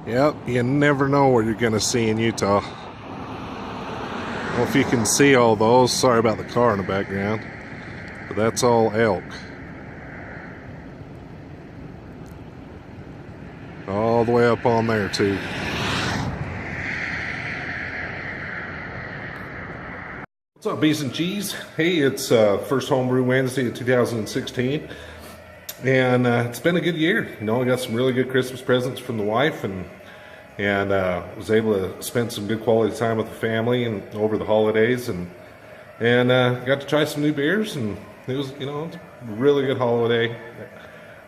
Yep, you never know what you're going to see in Utah. I don't know if you can see all those. Sorry about the car in the background. But that's all elk. All the way up on there too. What's up, bees and cheese? Hey, it's first Homebrew Wednesday of 2016. And it's been a good year. You know, I got some really good Christmas presents from the wife, and was able to spend some good quality time with the family and over the holidays, and got to try some new beers, and it was, you know, a really good holiday.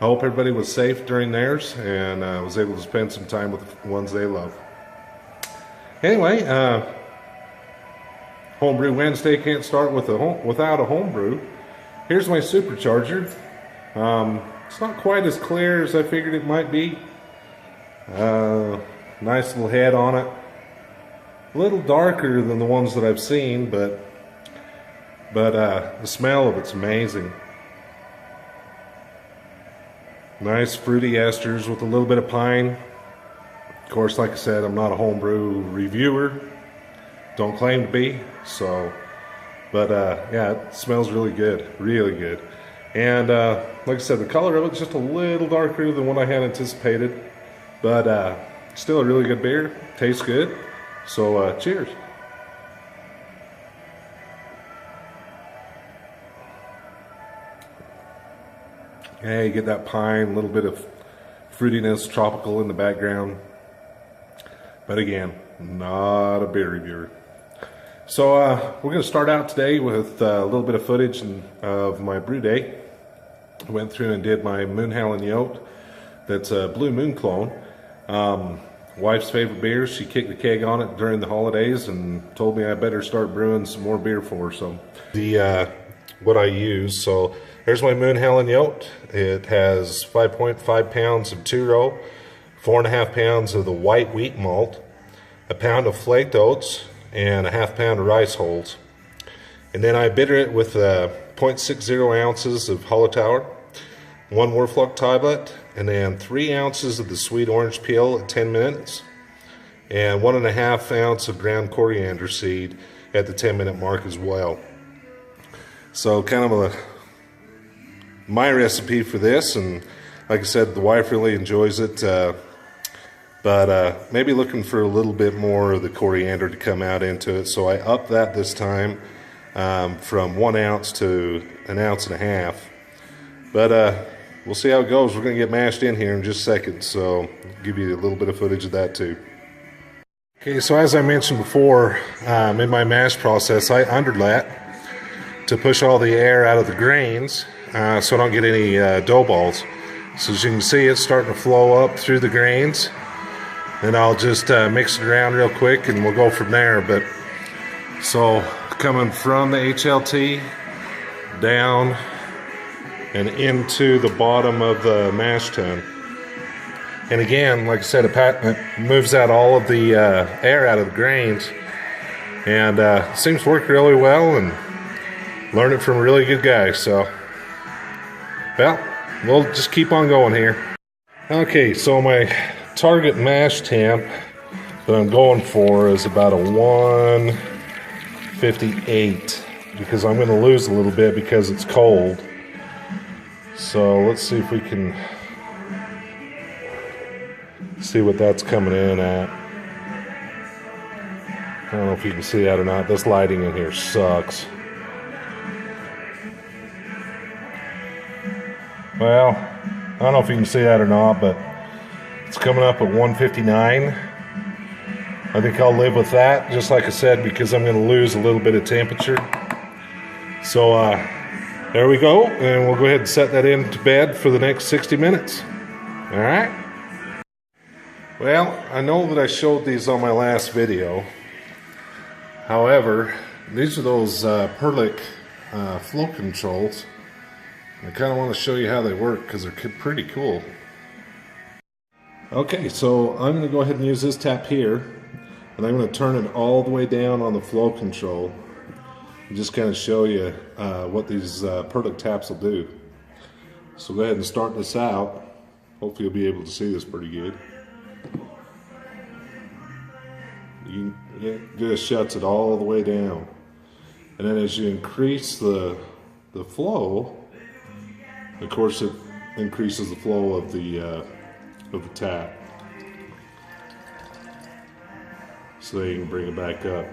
I hope everybody was safe during theirs, and was able to spend some time with the ones they love. Anyway, Homebrew Wednesday can't start with without a homebrew. Here's my supercharger. It's not quite as clear as I figured it might be. Nice little head on it. A little darker than the ones that I've seen, but the smell of it's amazing. Nice fruity esters with a little bit of pine. Of course, like I said, I'm not a homebrew reviewer. Don't claim to be, so, but yeah, it smells really good, really good. And like I said, the color of it's just a little darker than what I had anticipated, but still a really good beer. Tastes good. So cheers. Hey, you get that pine, a little bit of fruitiness, tropical in the background. But again, not a beer reviewer. So we're going to start out today with a little bit of footage of my brew day. I went through and did my Howling Yote. That's a Blue Moon clone. Wife's favorite beer. She kicked the keg on it during the holidays and told me I better start brewing some more beer for her. So what I use. So there's my Howling Yote. It has 5.5 pounds of 2-row, 4.5 pounds of the white wheat malt, a pound of flaked oats, and a half pound of rice hulls. And then I bitter it with 0.60 ounces of Hallertauer, 1 Werflock tablet, and then 3 ounces of the sweet orange peel at 10 minutes, and 1.5 ounce of ground coriander seed at the 10-minute mark as well. So kind of my recipe for this, and like I said, the wife really enjoys it, but maybe looking for a little bit more of the coriander to come out into it, so I upped that this time from 1 ounce to 1.5 ounces. But we'll see how it goes. We're going to get mashed in here in just a second, so I'll give you a little bit of footage of that too. Okay, so as I mentioned before, in my mash process, I underlet to push all the air out of the grains, so I don't get any dough balls. So as you can see, it's starting to flow up through the grains, and I'll just mix it around real quick and we'll go from there. But so coming from the HLT down and into the bottom of the mash tun. And again, like I said, it moves out all of the air out of the grains, and seems to work really well, and learned it from a really good guy. So, well, we'll just keep on going here. Okay, so my target mash temp that I'm going for is about a 158, because I'm going to lose a little bit because it's cold. So let's see if we can see what that's coming in at. I don't know if you can see that or not. This lighting in here sucks. Well, I don't know if you can see that or not, but it's coming up at 159. I think I'll live with that, just like I said, because I'm going to lose a little bit of temperature. So there we go, and we'll go ahead and set that into bed for the next 60 minutes. All right? Well, I know that I showed these on my last video. However, these are those Perlick flow controls. I kind of want to show you how they work because they're pretty cool. Okay, so I'm going to go ahead and use this tap here, and I'm going to turn it all the way down on the flow control and just kind of show you what these Perlick taps will do. So go ahead and start this out. Hopefully you'll be able to see this pretty good. it just shuts it all the way down. And then as you increase the flow, of course it increases the flow of the tap. So that you can bring it back up.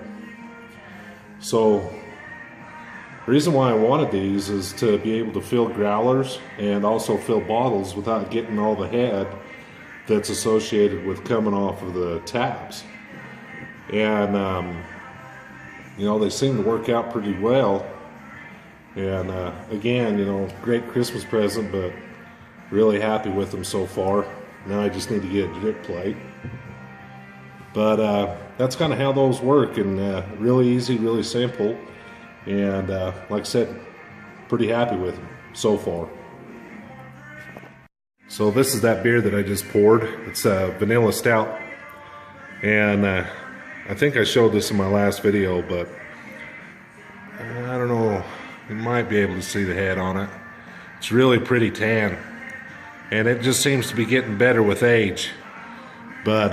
So the reason why I wanted these is to be able to fill growlers and also fill bottles without getting all the head that's associated with coming off of the taps. And you know, they seem to work out pretty well. And again, you know, great Christmas present, but really happy with them so far. Now I just need to get a drip plate. But that's kind of how those work, and really easy, really simple. And like I said, pretty happy with them so far. So this is that beer that I just poured. It's a vanilla stout. And I think I showed this in my last video, but I don't know. You might be able to see the head on it. It's really pretty tan. And it just seems to be getting better with age. But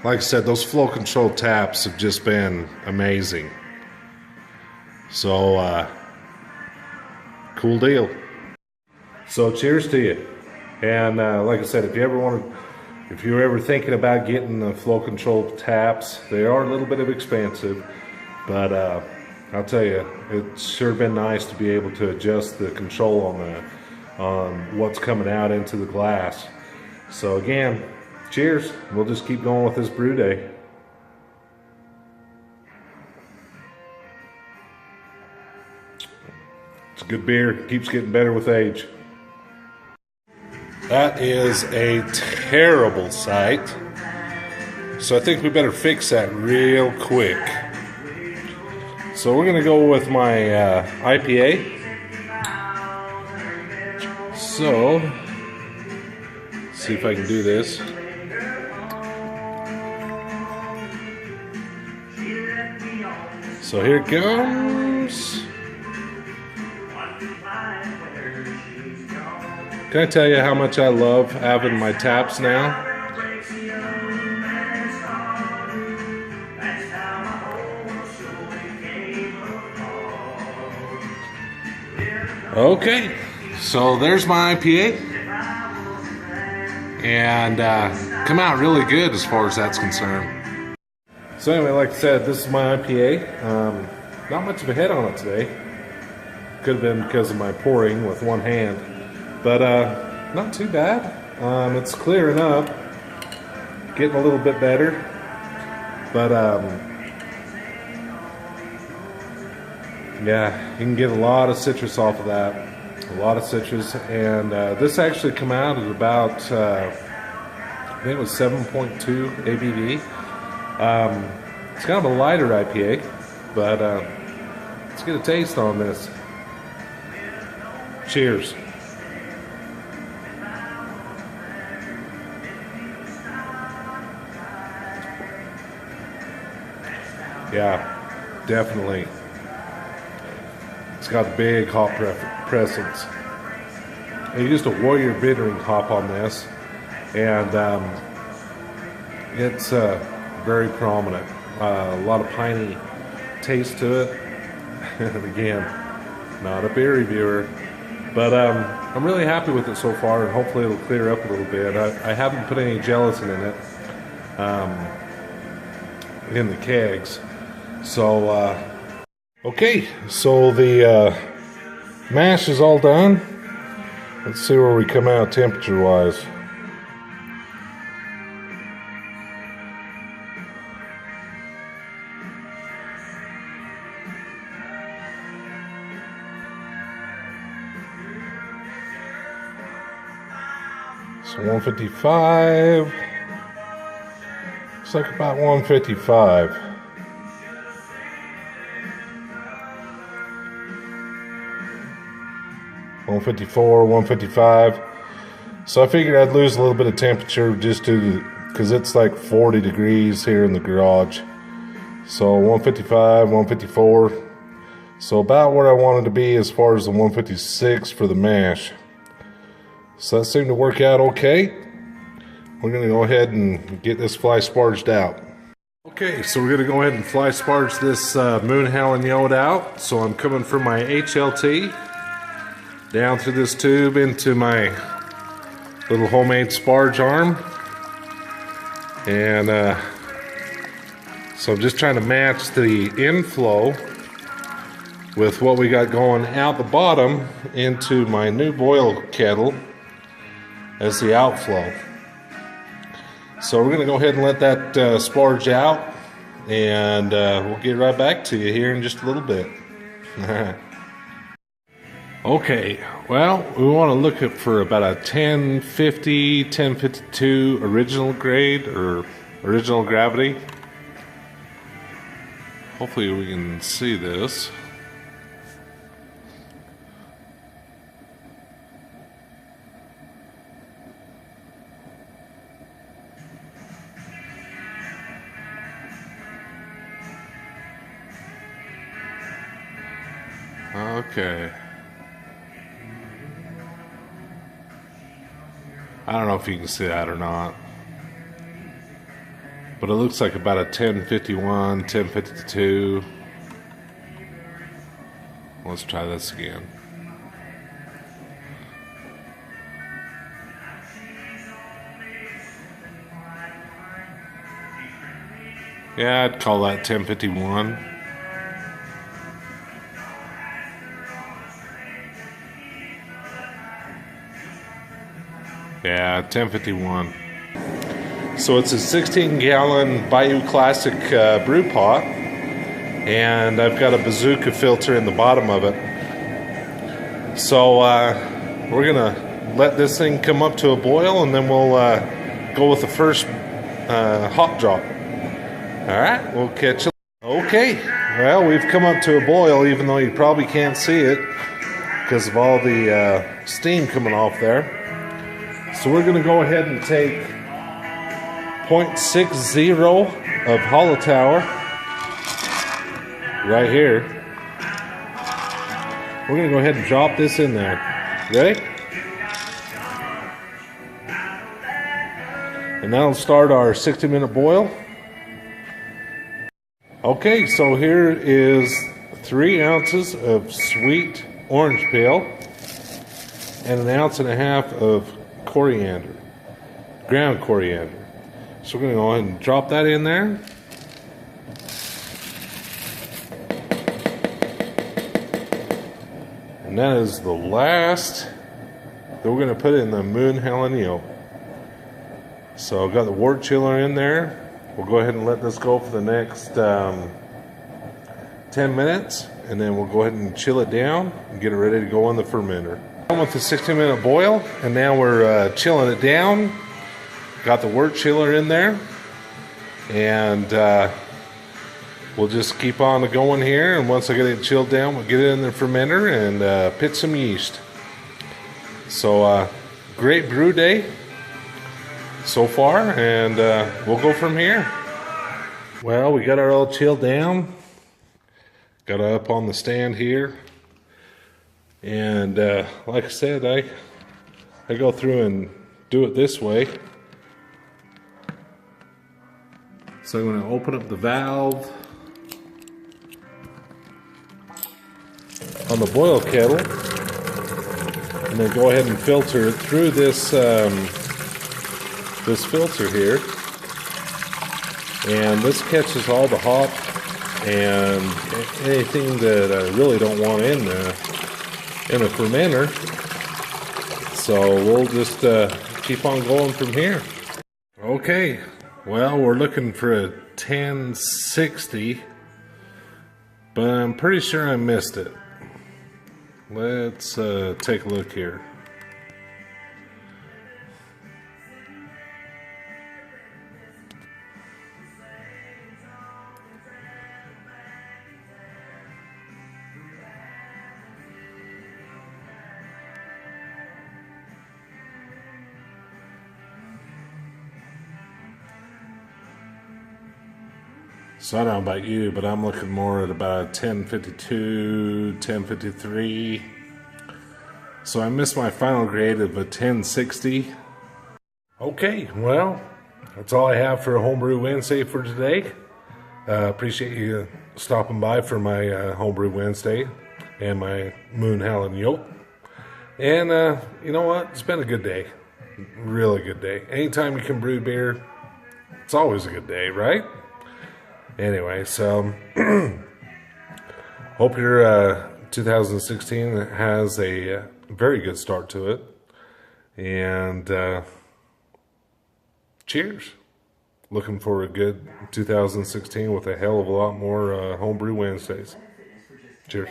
like I said, those flow control taps have just been amazing. So, cool deal. So cheers to you. And like I said, if you're ever thinking about getting the flow control taps, they are a little bit expensive, but I'll tell you, it's sure been nice to be able to adjust the control on what's coming out into the glass. So again, cheers. We'll just keep going with this brew day. It's a good beer. It keeps getting better with age. That is a terrible sight. So I think we better fix that real quick. So we're going to go with my IPA. So, let's see if I can do this. So here it goes. Can I tell you how much I love having my taps now? Okay, so there's my IPA. And come out really good as far as that's concerned. So anyway, like I said, this is my IPA. Not much of a head on it today. Could have been because of my pouring with one hand. But not too bad. It's clearing up, getting a little bit better. But yeah, you can get a lot of citrus off of that. A lot of citrus. And this actually came out at about, I think it was 7.2 ABV. It's kind of a lighter IPA, but let's get a taste on this. Cheers. Yeah, definitely. It's got a big hop presence. I used a Warrior bittering hop on this, and it's very prominent. A lot of piney taste to it. And again, not a beer reviewer, but I'm really happy with it so far, and hopefully it'll clear up a little bit. I haven't put any gelatin in it, in the kegs. So, okay, so the mash is all done. Let's see where we come out temperature-wise. So 155. Looks like about 155. 154, 155. So I figured I'd lose a little bit of temperature just because it's like 40 degrees here in the garage. So 155, 154. So about where I wanted to be as far as the 156 for the mash. So that seemed to work out okay. We're going to go ahead and get this fly sparged out. Okay, so we're gonna go ahead and fly sparge this Moon Howling Yote out. So I'm coming from my HLT down through this tube into my little homemade sparge arm, and so I'm just trying to match the inflow with what we got going out the bottom into my new boil kettle as the outflow. So we're gonna go ahead and let that sparge out, and we'll get right back to you here in just a little bit. Okay, well, we want to look at for about a 1050, 1052 original grade or original gravity. Hopefully we can see this. Okay. I don't know if you can see that or not, but it looks like about a 1051, 1052. Let's try this again. Yeah, I'd call that 1051. Yeah, 1051. So it's a 16-gallon Bayou Classic brew pot, and I've got a bazooka filter in the bottom of it. So we're gonna let this thing come up to a boil, and then we'll go with the first hop drop. All right, we'll catch you. Okay, well, we've come up to a boil, even though you probably can't see it because of all the steam coming off there. So we're going to go ahead and take 0.60 of Hollow Tower right here. We're going to go ahead and drop this in there. Ready? And that'll start our 60-minute boil. Okay, so here is 3 ounces of sweet orange peel and 1.5 ounces of coriander, ground coriander. So we're going to go ahead and drop that in there. And that is the last that we're going to put in the Moon Howling Yote. So I've got the wort chiller in there. We'll go ahead and let this go for the next 10 minutes, and then we'll go ahead and chill it down and get it ready to go in the fermenter. I'm with the 60-minute boil, and now we're chilling it down. Got the wort chiller in there, and we'll just keep on going here, and once I get it chilled down, we'll get it in the fermenter and pit some yeast. So great brew day so far, and we'll go from here. Well, we got our all chilled down, got it up on the stand here, and like I said, I go through and do it this way. So I'm going to open up the valve on the boil kettle, and then go ahead and filter it through this this filter here, and this catches all the hop and anything that I really don't want in a fermenter. So we'll just keep on going from here. Okay, well, we're looking for a 1060, but I'm pretty sure I missed it. Let's take a look here. So I don't know about you, but I'm looking more at about a 1052, 1053. So I missed my final grade of a 1060. Okay, well, that's all I have for a Homebrew Wednesday for today. Appreciate you stopping by for my Homebrew Wednesday and my Moon Howling Yote. And you know what? It's been a good day. Really good day. Anytime you can brew beer, it's always a good day, right? Anyway, so hope your 2016 has a very good start to it. And cheers. Looking for a good 2016 with a hell of a lot more Homebrew Wednesdays. Cheers.